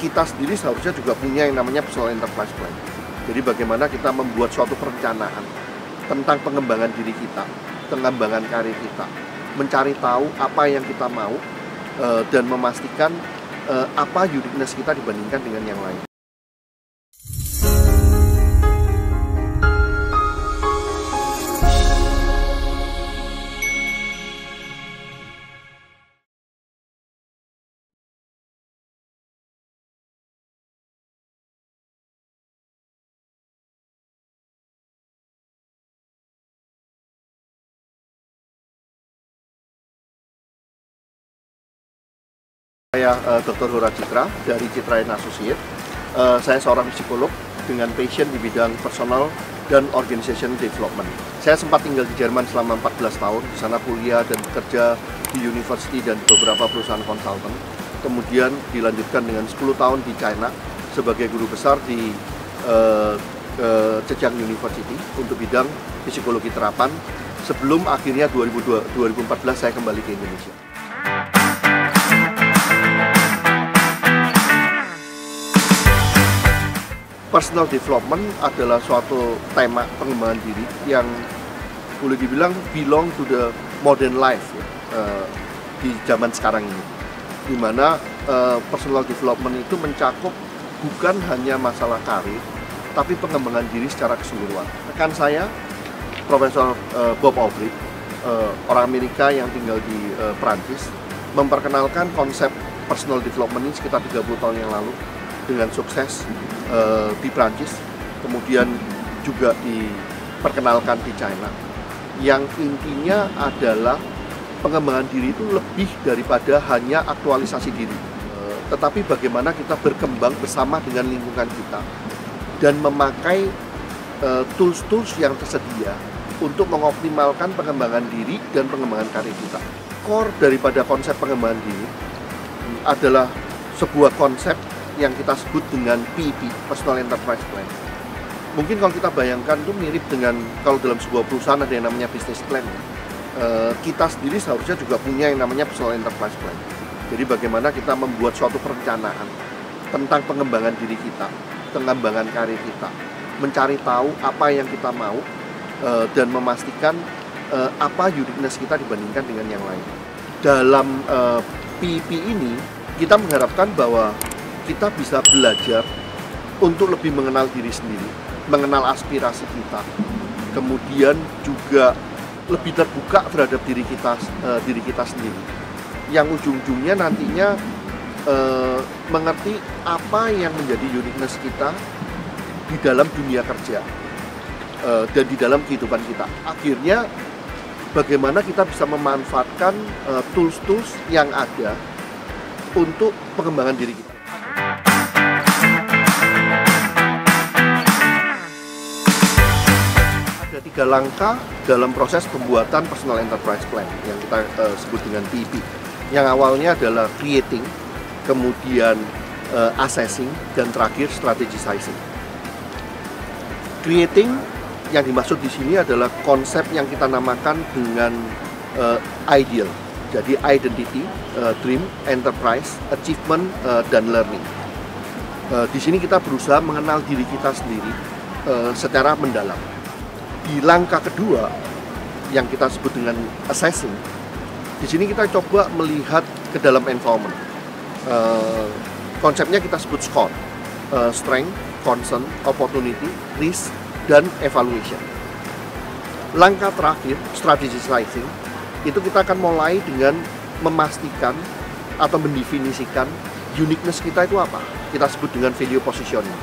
kita sendiri seharusnya juga punya yang namanya personal enterprise plan. Jadi bagaimana kita membuat suatu perencanaan tentang pengembangan diri kita, pengembangan karir kita, mencari tahu apa yang kita mau, dan memastikan apa uniqueness kita dibandingkan dengan yang lain. Saya Dr. Hora Citra dari Citra & Associate. Saya seorang psikolog dengan passion di bidang personal dan organization development. Saya sempat tinggal di Jerman selama 14 tahun, di sana kuliah dan bekerja di university dan beberapa perusahaan konsultan. Kemudian dilanjutkan dengan 10 tahun di China sebagai guru besar di Zhejiang University untuk bidang psikologi terapan. Sebelum akhirnya 2014 saya kembali ke Indonesia. Personal development adalah suatu tema pengembangan diri yang boleh dibilang belong to the modern life ya, di zaman sekarang ini, di mana personal development itu mencakup bukan hanya masalah karir, tapi pengembangan diri secara keseluruhan. Rekan saya, Profesor Bob Aubrey, orang Amerika yang tinggal di Perancis, memperkenalkan konsep personal development ini sekitar 30 tahun yang lalu dengan sukses di Prancis, kemudian juga diperkenalkan di China, yang intinya adalah pengembangan diri itu lebih daripada hanya aktualisasi diri, tetapi bagaimana kita berkembang bersama dengan lingkungan kita dan memakai tools-tools yang tersedia untuk mengoptimalkan pengembangan diri dan pengembangan karir kita. Core daripada konsep pengembangan diri adalah sebuah konsep yang kita sebut dengan PEP, Personal Enterprise Plan. Mungkin kalau kita bayangkan itu mirip dengan kalau dalam sebuah perusahaan ada yang namanya business plan. Kita sendiri seharusnya juga punya yang namanya Personal Enterprise Plan. Jadi bagaimana kita membuat suatu perencanaan tentang pengembangan diri kita, pengembangan karir kita, mencari tahu apa yang kita mau, dan memastikan apa uniqueness kita dibandingkan dengan yang lain. Dalam PEP ini kita mengharapkan bahwa kita bisa belajar untuk lebih mengenal diri sendiri, mengenal aspirasi kita, kemudian juga lebih terbuka terhadap diri kita sendiri, yang ujung-ujungnya nantinya mengerti apa yang menjadi uniqueness kita di dalam dunia kerja dan di dalam kehidupan kita. Akhirnya bagaimana kita bisa memanfaatkan tools-tools yang ada untuk pengembangan diri kita. Ada 3 langkah dalam proses pembuatan Personal Enterprise Plan yang kita sebut dengan PEP. Yang awalnya adalah creating, kemudian assessing, dan terakhir strategizing. Creating yang dimaksud di sini adalah konsep yang kita namakan dengan ideal. Jadi identity, dream, enterprise, achievement, dan learning. Di sini kita berusaha mengenal diri kita sendiri secara mendalam. Di langkah kedua yang kita sebut dengan assessing, di sini kita coba melihat ke dalam environment. Konsepnya kita sebut SCORE, strength, concern, opportunity, risk, dan evaluation. Langkah terakhir, strategizing, itu kita akan mulai dengan memastikan atau mendefinisikan uniqueness kita itu apa. Kita sebut dengan value positioning.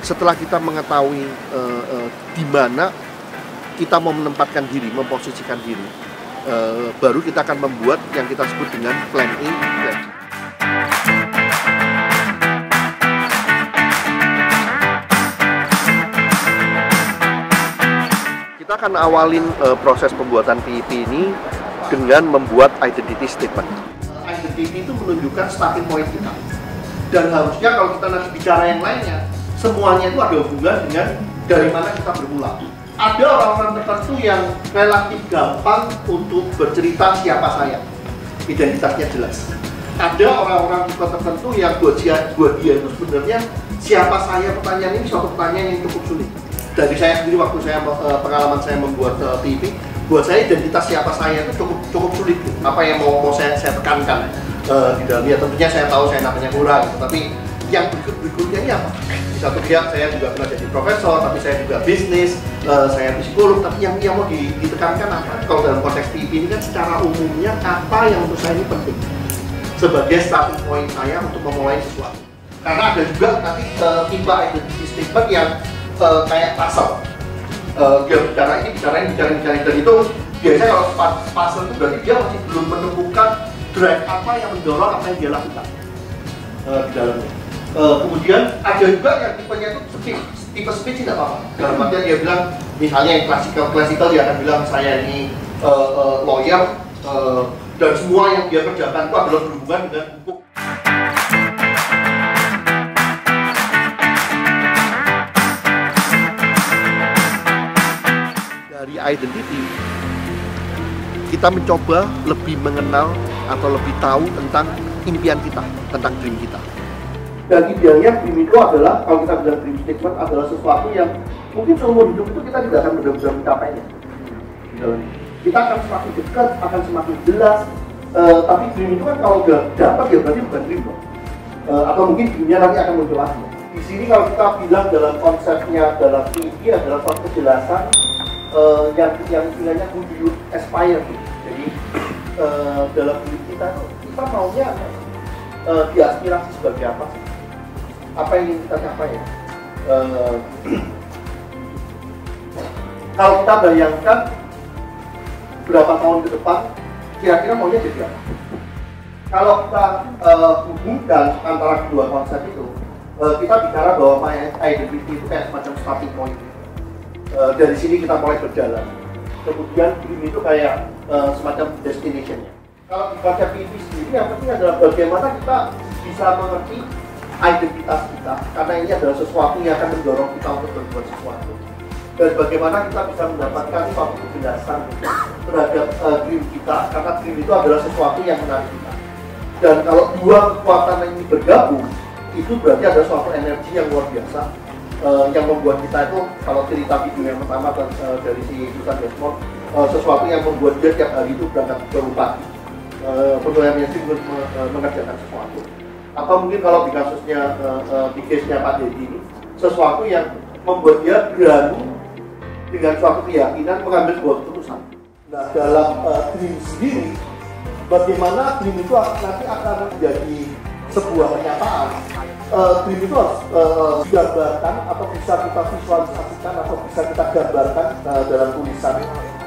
Setelah kita mengetahui di mana kita mau menempatkan diri, memposisikan diri, baru kita akan membuat yang kita sebut dengan plan A, plan B. Kita akan awalin proses pembuatan PEP ini dengan membuat identity statement. Identity itu menunjukkan starting point kita. Dan harusnya kalau kita nanti bicara yang lainnya, semuanya itu ada hubungan dengan dari mana kita bermula. Ada orang-orang tertentu yang relatif gampang untuk bercerita siapa saya. Identitasnya jelas. ada orang-orang tipe tertentu yang buat dia itu sebenarnya siapa saya, pertanyaan ini suatu pertanyaan yang cukup sulit. Dari saya sendiri waktu saya pengalaman saya membuat TV, buat saya identitas siapa saya itu cukup sulit. Apa yang mau saya tekankan di dalamnya, tentunya saya tahu saya namanya kurang, tapi yang berikutnya ini apa? Di satu pihak saya juga pernah jadi profesor, tapi saya juga bisnis, saya psikolog, tapi yang mau ditekankan apa? Kalau dalam konteks TV ini kan secara umumnya apa yang untuk saya ini penting sebagai starting point saya untuk memulai sesuatu. Karena ada juga nanti tipe identity statement yang kayak puzzle. Dia bicara ini, dan itu biasanya kalau puzzle itu berarti dia masih belum menemukan drive apa yang mendorong apa yang dia lakukan di dalamnya. Kemudian ada juga yang tipenya itu tipe speech tidak apa-apa. Dalam artian dia bilang, misalnya yang klasikal dia akan bilang saya ini lawyer, dan semua yang dia kerjakan itu adalah berhubungan dengan hukum. Dari identity, kita mencoba lebih mengenal atau lebih tahu tentang impian kita, tentang dream kita. Dan idealnya dream itu adalah, kalau kita bilang dream statement adalah sesuatu yang mungkin seumur hidup itu kita tidak akan benar-benar mencapainya. Kita akan semakin dekat, akan semakin jelas, tapi dream itu kan kalau udah dapat ya berarti bukan dream dong. Atau mungkin dreamnya nanti akan muncul lagi. Di sini kalau kita bilang dalam konsepnya dalam TV adalah suatu kejelasan yang istilahnya who do you aspire to. Jadi dalam diri kita maunya diaspirasi sebagai apa sih? Apa yang ingin kita capai ya? Kalau kita bayangkan berapa tahun ke depan, kira-kira maunya jadi apa? Kalau kita hubungkan antara kedua konsep itu, kita bicara bahwa identity itu kayak semacam starting point. Dari sini kita mulai berjalan. Kemudian dream itu kayak semacam destination-nya. Kalau di konsep TV sendiri, yang penting adalah bagaimana kita bisa mengerti identitas kita, karena ini adalah sesuatu yang akan mendorong kita untuk berbuat sesuatu. Dan bagaimana kita bisa mendapatkan suatu kejelasan terhadap dream kita, karena dream itu adalah sesuatu yang menarik kita. Dan kalau dua kekuatan ini bergabung, itu berarti ada suatu energi yang luar biasa yang membuat kita itu, kalau cerita video yang pertama dari si Susan Desmond, sesuatu yang membuat dia tiap hari itu berangkat pagi, penulisannya sih mengerjakan sesuatu. Atau mungkin kalau di kasusnya, di case-nya Pak Deddy ini, sesuatu yang membuat dia berani dengan suatu keyakinan mengambil sebuah keputusan. Nah, dalam dream sendiri, bagaimana dream itu nanti akan menjadi sebuah kenyataan. Dream itu harus digambarkan atau bisa kita visualisasikan atau bisa kita gambarkan dalam tulisan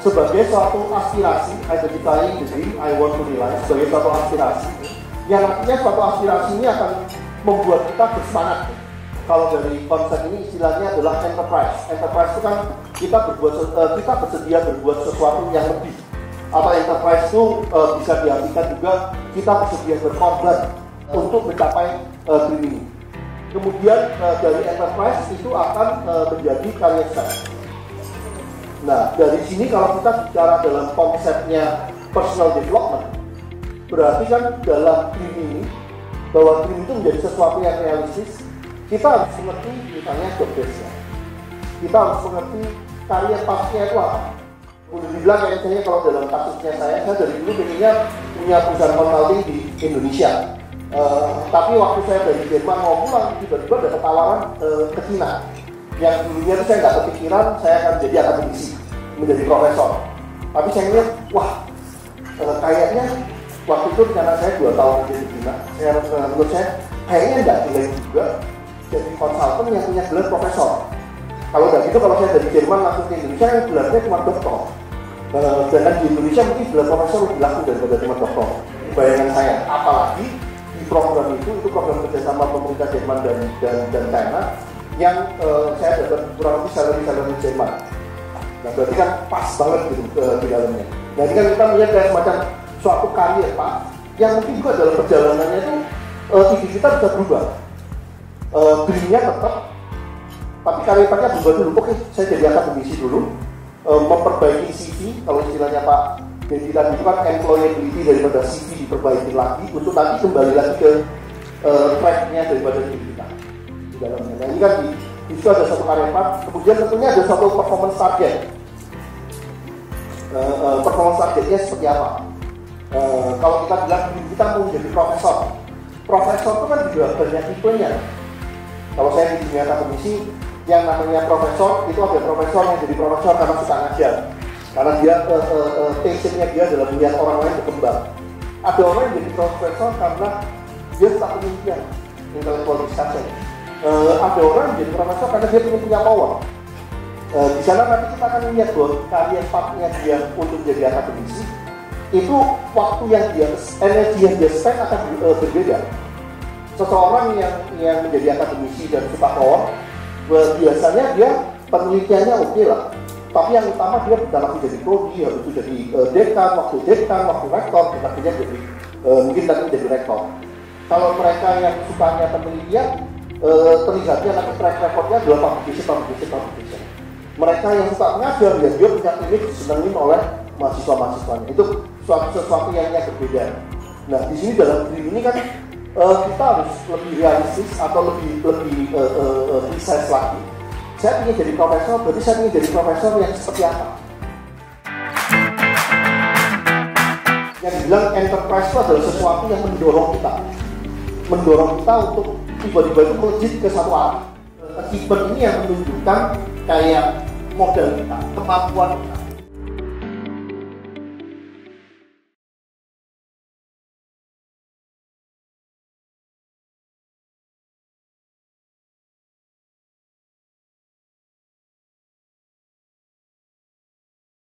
sebagai suatu aspirasi, identifying the dream I want to realize, sebagai suatu aspirasi yang artinya suatu aspirasi ini akan membuat kita bersemangat. Kalau dari konsep ini istilahnya adalah enterprise. Enterprise itu kan kita bersedia berbuat sesuatu yang lebih. Atau enterprise itu bisa diartikan juga kita bersedia berkorban untuk mencapai dream ini. Kemudian dari enterprise itu akan menjadi career set. Nah, dari sini kalau kita bicara dalam konsepnya personal development, berarti kan dalam dream ini, bahwa dream itu menjadi sesuatu yang realistis, kita harus mengerti misalnya job desk-nya. Kita harus mengerti karir pastinya itu apa. Udah dibilang kayak misalnya kalau dalam kasusnya saya dari dulu pengennya punya perusahaan consulting di Indonesia. Tapi waktu saya dari Jerman mau pulang, tiba-tiba ada tawaran ke China. Yang dulunya itu saya nggak kepikiran saya akan jadi akademisi, menjadi profesor. Tapi saya lihat, wah, kayaknya waktu itu rencana saya 2 tahun di China. Menurut saya, kayaknya nggak jelek juga jadi konsultan yang punya gelar profesor. Kalau nggak gitu, kalau saya dari Jerman langsung ke Indonesia, gelarnya cuma doktor. Dan di Indonesia mungkin gelar profesor lebih laku daripada cuma doktor. Bayangan saya, apalagi di program itu program kerjasama pemerintah Jerman dan China yang saya dapat kurang lebih salary Jerman. Nah, berarti kan pas banget gitu di dalamnya. Nah, ini kan kita melihat kayak semacam suatu karir Pak, yang mungkin juga dalam perjalanannya itu ide kita bisa berubah. Dreamnya tetap, tapi karir Paknya berubah dulu. Oke, saya jadi akademisi dulu, memperbaiki CV, kalau istilahnya Pak Jadi tadi itu kan employability daripada CV diperbaiki lagi untuk nanti kembali lagi ke tracknya daripada diri kita di dalamnya. Nah ini kan di situ ada satu karya part, kemudian tentunya ada satu performance target. Performance targetnya seperti apa? Kalau kita bilang kita mau menjadi profesor itu kan juga banyak tipenya. Kalau saya di dunia akademisi, yang namanya profesor itu ada profesor yang jadi profesor karena suka ngajar, karena dia passionnya dia adalah melihat orang lain berkembang. Ada orang yang jadi profesor karena dia suka penelitian, intellectual discussion. Ada orang yang jadi profesor karena dia punya power. Di sana nanti kita akan lihat bahwa karya partnya dia untuk jadi akademisi itu waktu yang dia, energi yang dia spend akan berbeda. Seseorang yang menjadi akademisi dan suka power, biasanya dia penelitiannya oke lah, tapi yang utama dia bukan lagi jadi prodi, habis itu jadi dekan, waktu rektor, kita kerja jadi mungkin nanti jadi rektor. Kalau mereka yang sukanya penelitian, terlihatnya nanti track recordnya adalah publication. Mereka yang suka mengajar, ya dia punya klinik disenengin oleh mahasiswa-mahasiswanya. Itu sesuatu yang berbeda. Nah di sini dalam diri ini kan kita harus lebih realistis atau lebih precise lagi. Saya ingin jadi profesor, berarti saya ingin jadi profesor yang seperti apa? Yang dibilang enterprise itu adalah sesuatu yang mendorong kita untuk tiba-tiba itu melejit ke satu arah. Achievement ini yang menunjukkan kayak modal kita, kemampuan kita.